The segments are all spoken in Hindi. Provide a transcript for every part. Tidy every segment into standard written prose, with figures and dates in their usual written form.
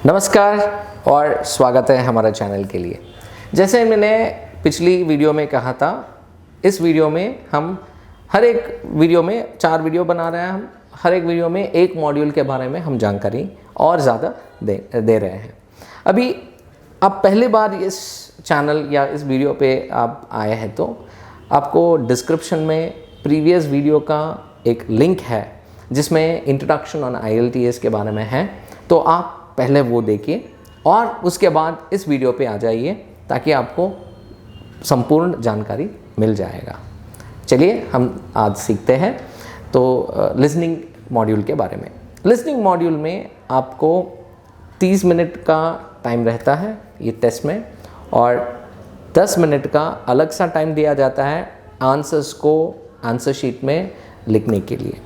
नमस्कार और स्वागत है हमारे चैनल के लिए। जैसे मैंने पिछली वीडियो में कहा था, इस वीडियो में हम हर एक वीडियो में 4 वीडियो बना रहे हैं। हम हर एक वीडियो में एक मॉड्यूल के बारे में हम जानकारी और ज़्यादा दे रहे हैं। अभी आप पहली बार इस चैनल या इस वीडियो पे आप आए हैं तो आपको डिस्क्रिप्शन में प्रीवियस वीडियो का एक लिंक है जिसमें इंट्रोडक्शन ऑन IELTS के बारे में है, तो आप पहले वो देखिए और उसके बाद इस वीडियो पे आ जाइए ताकि आपको संपूर्ण जानकारी मिल जाएगा। चलिए हम आज सीखते हैं तो लिसनिंग मॉड्यूल के बारे में। लिसनिंग मॉड्यूल में आपको 30 मिनट का टाइम रहता है ये टेस्ट में, और 10 मिनट का अलग सा टाइम दिया जाता है आंसर्स को आंसर शीट में लिखने के लिए।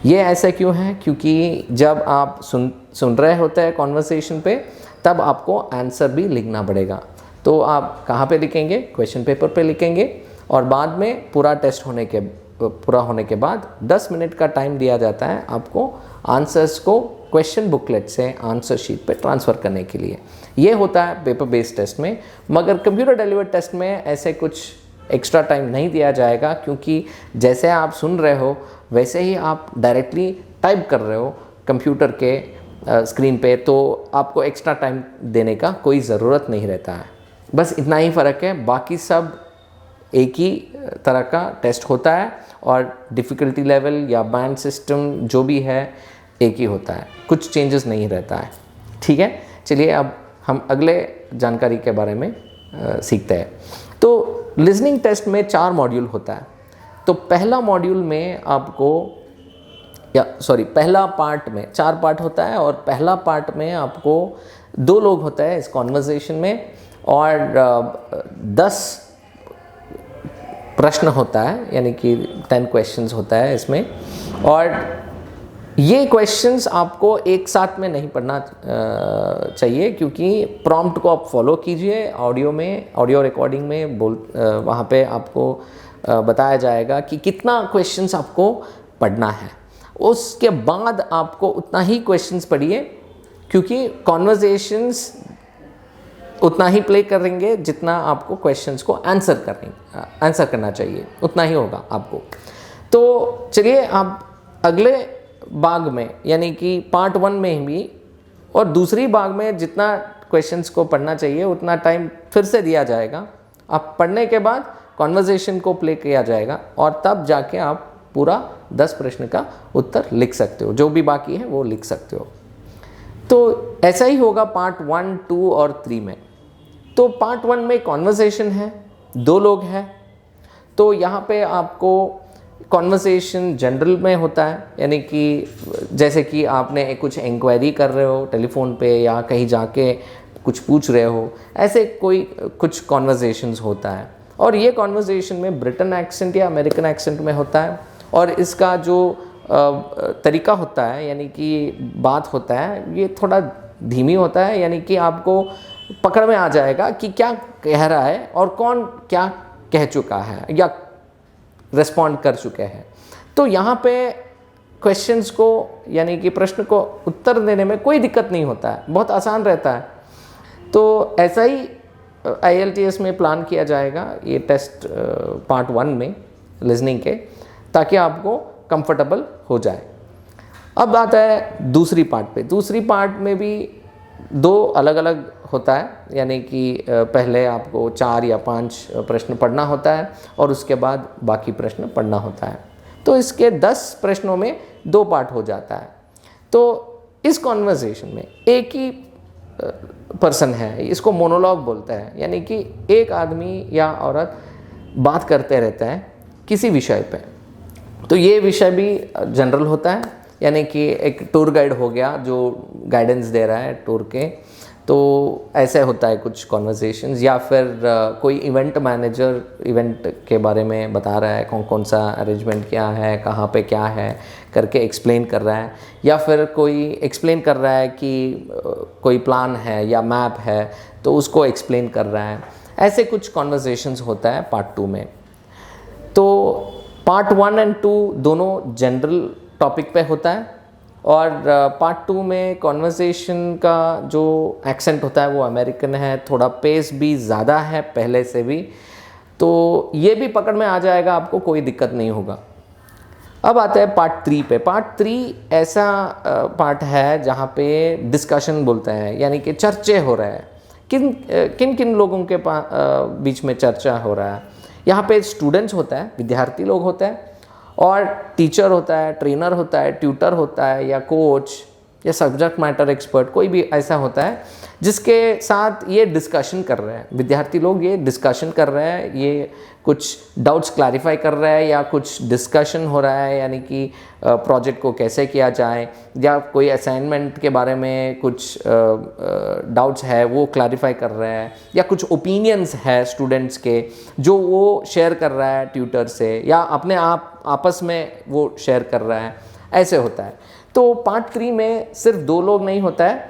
ये ऐसा क्यों है? क्योंकि जब आप सुन रहे होते हैं कॉन्वर्सेशन पे, तब आपको आंसर भी लिखना पड़ेगा। तो आप कहाँ पे लिखेंगे? क्वेश्चन पेपर पे लिखेंगे, और बाद में पूरा टेस्ट पूरा होने के बाद 10 मिनट का टाइम दिया जाता है आपको आंसर्स को क्वेश्चन बुकलेट से आंसर शीट पे ट्रांसफ़र करने के लिए। ये होता है पेपर बेस्ड टेस्ट में, मगर कंप्यूटर डिलीवर्ड टेस्ट में ऐसे कुछ एक्स्ट्रा टाइम नहीं दिया जाएगा, क्योंकि जैसे आप सुन रहे हो वैसे ही आप डायरेक्टली टाइप कर रहे हो कंप्यूटर के स्क्रीन पे, तो आपको एक्स्ट्रा टाइम देने का कोई ज़रूरत नहीं रहता है। बस इतना ही फ़र्क है, बाकी सब एक ही तरह का टेस्ट होता है और डिफ़िकल्टी लेवल या बैंड सिस्टम जो भी है एक ही होता है, कुछ चेंजेस नहीं रहता है। ठीक है, चलिए अब हम अगले जानकारी के बारे में सीखते हैं। तो लिसनिंग टेस्ट में 4 मॉड्यूल होता है। तो पहला मॉड्यूल में आपको पहला पार्ट में 4 पार्ट होता है, और पहला पार्ट में आपको 2 लोग होता है इस कॉन्वर्सेशन में, और 10 प्रश्न होता है, यानी कि 10 क्वेश्चंस होता है इसमें। और ये क्वेश्चंस आपको एक साथ में नहीं पढ़ना चाहिए, क्योंकि प्रॉम्प्ट को आप फॉलो कीजिए। ऑडियो रिकॉर्डिंग में वहाँ पे आपको बताया जाएगा कि कितना क्वेश्चंस आपको पढ़ना है। उसके बाद आपको उतना ही क्वेश्चंस पढ़िए, क्योंकि कॉन्वर्सेशंस उतना ही प्ले करेंगे जितना आपको क्वेश्चंस को आंसर करना चाहिए, उतना ही होगा आपको। तो चलिए आप अगले भाग में, यानी कि पार्ट 1 में भी और दूसरी भाग में जितना क्वेश्चंस को पढ़ना चाहिए उतना टाइम फिर से दिया जाएगा। आप पढ़ने के बाद कॉन्वर्सेशन को प्ले किया जाएगा, और तब जाके आप पूरा 10 प्रश्न का उत्तर लिख सकते हो, जो भी बाकी है वो लिख सकते हो। तो ऐसा ही होगा पार्ट 1, 2 और 3 में। तो पार्ट 1 में कॉन्वर्सेशन है, 2 लोग हैं, तो यहाँ पे आपको कॉन्वर्सेशन जनरल में होता है, यानी कि जैसे कि आपने कुछ इंक्वायरी कर रहे हो टेलीफोन पे या कहीं जाके कुछ पूछ रहे हो, ऐसे कुछ कॉन्वर्सेशंस होता है। और ये कॉन्वर्सेशन में ब्रिटन एक्सेंट या अमेरिकन एक्सेंट में होता है, और इसका जो तरीका होता है, यानी कि बात होता है, ये थोड़ा धीमी होता है, यानी कि आपको पकड़ में आ जाएगा कि क्या कह रहा है और कौन क्या कह चुका है या रिस्पॉन्ड कर चुके हैं। तो यहाँ पे क्वेश्चंस को, यानी कि प्रश्न को उत्तर देने में कोई दिक्कत नहीं होता है, बहुत आसान रहता है। तो ऐसा ही IELTS में प्लान किया जाएगा ये टेस्ट पार्ट 1 में लिसनिंग के, ताकि आपको कंफर्टेबल हो जाए। अब आता है दूसरी पार्ट पे। दूसरी पार्ट में भी 2 अलग अलग होता है, यानी कि पहले आपको 4 या 5 प्रश्न पढ़ना होता है, और उसके बाद बाकी प्रश्न पढ़ना होता है। तो इसके 10 प्रश्नों में 2 पार्ट हो जाता है। तो इस कॉन्वर्सेशन में एक ही पर्सन है, इसको मोनोलॉग बोलते हैं, यानी कि एक आदमी या औरत बात करते रहता है किसी विषय पे। तो ये विषय भी जनरल होता है, यानी कि एक टूर गाइड हो गया जो गाइडेंस दे रहा है टूर के, तो ऐसे होता है कुछ कॉन्वर्सेशंस। या फिर कोई इवेंट मैनेजर इवेंट के बारे में बता रहा है, कौन कौन सा अरेंजमेंट क्या है, कहाँ पे क्या है करके एक्सप्लेन कर रहा है। या फिर कोई एक्सप्लेन कर रहा है कि कोई प्लान है या मैप है, तो उसको एक्सप्लेन कर रहा है। ऐसे कुछ कॉन्वर्सेशंस होता है पार्ट 2 में। तो पार्ट 1 और 2 दोनों जनरल टॉपिक पे होता है, और पार्ट 2 में कॉन्वर्सेशन का जो एक्सेंट होता है वो अमेरिकन है, थोड़ा पेस भी ज़्यादा है पहले से भी, तो ये भी पकड़ में आ जाएगा, आपको कोई दिक्कत नहीं होगा। अब आते हैं पार्ट 3 पे। पार्ट 3 ऐसा पार्ट है जहाँ पे डिस्कशन बोलते हैं, यानी कि चर्चे हो रहे हैं। किन किन लोगों के बीच में चर्चा हो रहा है। यहाँ पे स्टूडेंट्स होता है, विद्यार्थी लोग होते हैं, और टीचर होता है, ट्रेनर होता है, ट्यूटर होता है, या कोच या सब्जेक्ट मैटर एक्सपर्ट, कोई भी ऐसा होता है जिसके साथ ये डिस्कशन कर रहे हैं। विद्यार्थी लोग ये डिस्कशन कर रहे हैं, ये कुछ डाउट्स क्लैरिफाई कर रहे हैं, या कुछ डिस्कशन हो रहा है, यानी कि प्रोजेक्ट को कैसे किया जाए, या कोई असाइनमेंट के बारे में कुछ डाउट्स है वो क्लैरिफाई कर रहे हैं, या कुछ ओपिनियंस है स्टूडेंट्स के जो वो शेयर कर रहा है ट्यूटर से, या अपने आप आपस में वो शेयर कर रहा है, ऐसे होता है। तो पार्ट 3 में सिर्फ 2 लोग नहीं होता है,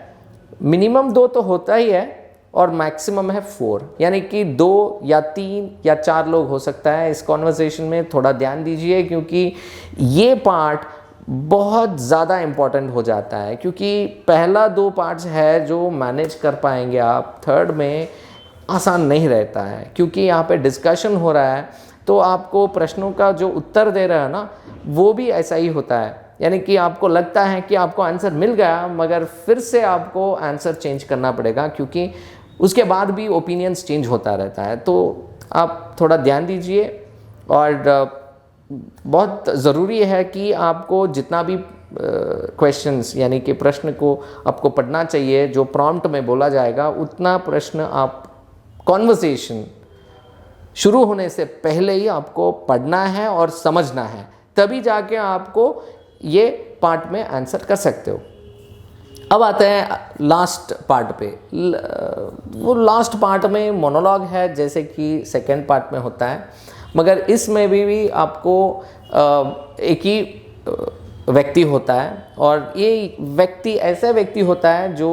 मिनिमम 2 तो होता ही है, और मैक्सिमम है 4, यानी कि 2 या 3 या 4 लोग हो सकता है इस कॉन्वर्सेशन में। थोड़ा ध्यान दीजिए क्योंकि ये पार्ट बहुत ज़्यादा इम्पॉर्टेंट हो जाता है, क्योंकि पहला 2 पार्ट्स है जो मैनेज कर पाएंगे आप, थर्ड में आसान नहीं रहता है, क्योंकि यहाँ पे डिस्कशन हो रहा है, तो आपको प्रश्नों का जो उत्तर दे रहा है ना वो भी ऐसा ही होता है, यानी कि आपको लगता है कि आपको आंसर मिल गया, मगर फिर से आपको आंसर चेंज करना पड़ेगा, क्योंकि उसके बाद भी ओपिनियंस चेंज होता रहता है। तो आप थोड़ा ध्यान दीजिए, और बहुत ज़रूरी है कि आपको जितना भी क्वेश्चंस यानी कि प्रश्न को आपको पढ़ना चाहिए, जो प्रॉम्प्ट में बोला जाएगा उतना प्रश्न आप कॉन्वर्सेशन शुरू होने से पहले ही आपको पढ़ना है और समझना है, तभी जाके आपको ये पार्ट में आंसर कर सकते हो। अब आते हैं लास्ट पार्ट पे। वो लास्ट पार्ट में मोनोलॉग है, जैसे कि सेकेंड पार्ट में होता है, मगर इसमें भी आपको एक ही व्यक्ति होता है, और ये व्यक्ति ऐसा व्यक्ति होता है जो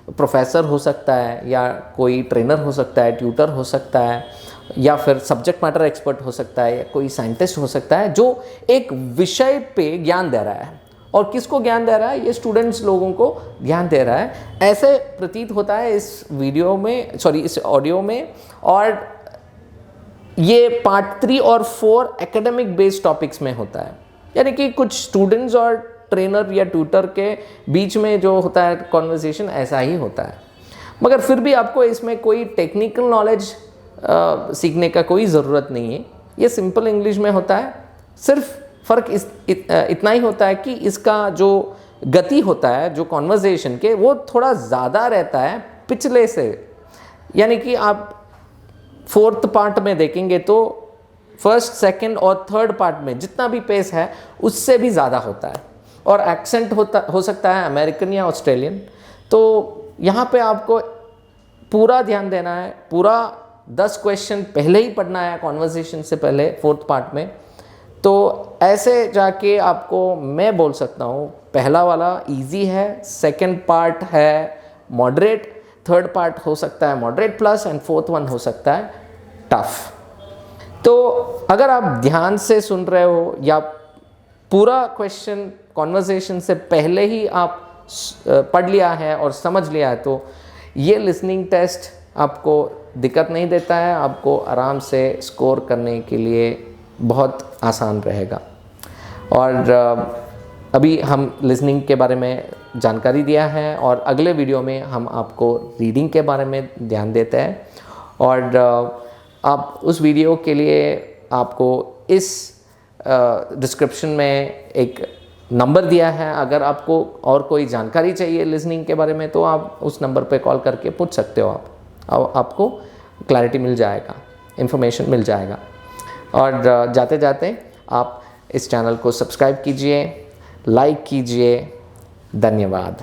प्रोफेसर हो सकता है, या कोई ट्रेनर हो सकता है, ट्यूटर हो सकता है, या फिर सब्जेक्ट मैटर एक्सपर्ट हो सकता है, या कोई साइंटिस्ट हो सकता है, जो एक विषय पे ज्ञान दे रहा है। और किसको ज्ञान दे रहा है? ये स्टूडेंट्स लोगों को ज्ञान दे रहा है, ऐसे प्रतीत होता है इस वीडियो में, इस ऑडियो में। और ये पार्ट 3 और 4 एकेडमिक बेस्ड टॉपिक्स में होता है, यानी कि कुछ स्टूडेंट्स और ट्रेनर या ट्यूटर के बीच में जो होता है कॉन्वर्सेशन, ऐसा ही होता है। मगर फिर भी आपको इसमें कोई टेक्निकल नॉलेज सीखने का कोई ज़रूरत नहीं है, ये सिंपल इंग्लिश में होता है। सिर्फ फ़र्क इतना ही होता है कि इसका जो गति होता है जो कॉन्वर्सेशन के, वो थोड़ा ज़्यादा रहता है पिछले से, यानी कि आप 4th पार्ट में देखेंगे तो 1st, 2nd और 3rd पार्ट में जितना भी पेस है उससे भी ज़्यादा होता है, और एक्सेंट हो सकता है अमेरिकन या ऑस्ट्रेलियन। तो यहाँ पे आपको पूरा ध्यान देना है, पूरा 10 क्वेश्चन पहले ही पढ़ना है कॉन्वर्सेशन से पहले 4th पार्ट में। तो ऐसे जाके आपको मैं बोल सकता हूँ, पहला वाला इजी है, 2nd पार्ट है मॉडरेट, 3rd पार्ट हो सकता है moderate plus, and 4th one हो सकता है टफ। तो अगर आप ध्यान से सुन रहे हो, या पूरा क्वेश्चन कॉन्वर्सेशन से पहले ही आप पढ़ लिया है और समझ लिया है, तो ये लिसनिंग टेस्ट आपको दिक्कत नहीं देता है, आपको आराम से स्कोर करने के लिए बहुत आसान रहेगा। और अभी हम लिसनिंग के बारे में जानकारी दिया है, और अगले वीडियो में हम आपको रीडिंग के बारे में ध्यान देते हैं। और आप उस वीडियो के लिए आपको इस डिस्क्रिप्शन में एक नंबर दिया है, अगर आपको और कोई जानकारी चाहिए लिसनिंग के बारे में तो आप उस नंबर पे कॉल करके पूछ सकते हो, आपको क्लैरिटी मिल जाएगा, इन्फॉर्मेशन मिल जाएगा। और जाते जाते आप इस चैनल को सब्सक्राइब कीजिए, लाइक कीजिए। धन्यवाद।